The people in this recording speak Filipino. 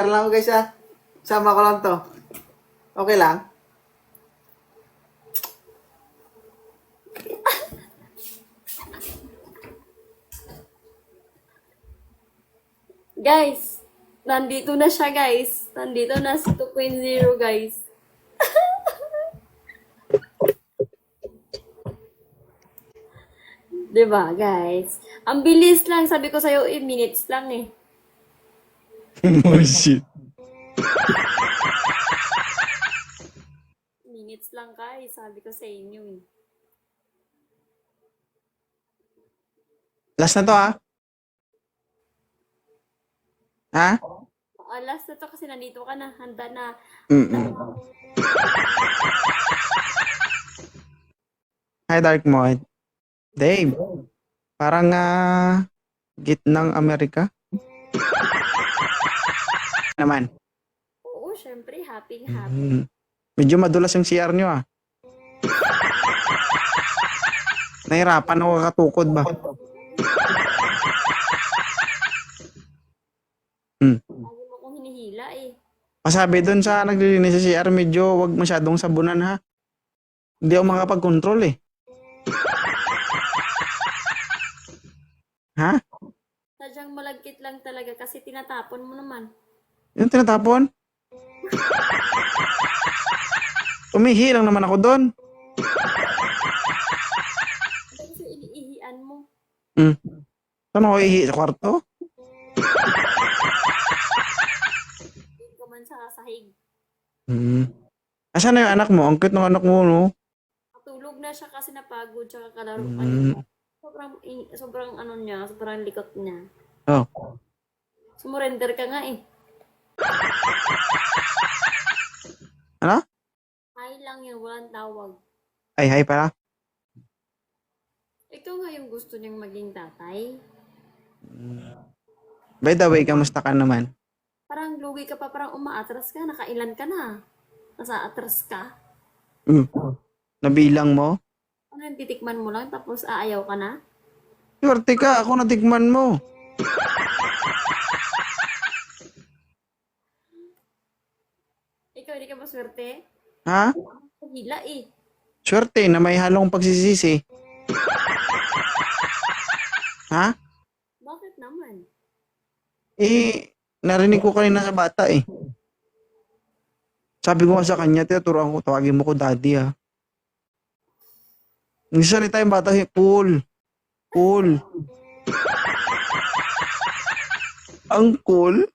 lang ako guys ah. Sama ko lang to. Okay lang? Guys, nandito na siya guys. Nandito na si 2.0 guys. Diba guys? Ang bilis lang. Sabi ko sa'yo, minutes lang eh. Oh shit. Minutes lang guys. Sabi ko sa inyo eh. Last na to ah. Ha? Last na to kasi nandito ka na. Handa na. Mm-mm. Hi Dark Mode. Dave. Parang gitnang Amerika. Naman. Oo, syempre. Happy. Medyo madulas yung CR nyo ah. Nahirapan ako katukod ba? Lagi mo kong hinihila eh. Masabi doon sa naglilinis sa CR, medyo wag masyadong sabunan ha. Hindi ako makapag-control eh. Ha? Sadyang malagkit lang talaga kasi tinatapon mo naman. Yung tinatapon? Umihi lang naman ako doon. Kasi iniihian mo. Saan ako ihi? Sa kwarto? Hindi ko man sa sahig. Asan na yung anak mo? Ang cute ng anak mo, no? Matulog na siya kasi napagod tsaka kalaro ka. Sobrang ano niya, sobrang likot niya. Oh. Sumurrender ka nga eh. Ano? Hi lang yun, walang tawag. Ay, hi pala. Ikaw nga yung gusto niyang maging tatay. By the way, kamusta ka naman? Parang lugi ka pa, parang umaatras ka, nakailan ka na. Nasa atras ka. Nabilang mo? Ano yung titikman mo lang tapos aayaw ka na? Swerte ka, ako natikman mo. Ikaw, hindi ka ba swerte? Ha? Hila eh. Swerte na may halong pagsisisi. Ha? Bakit naman? Eh, narinig ko kanina sa bata eh. Sabi ko nga sa kanya, tinuturuan ko, tawagin mo ko daddy ha. Nagsasalita yung bata, cool. Cool. Ang cool?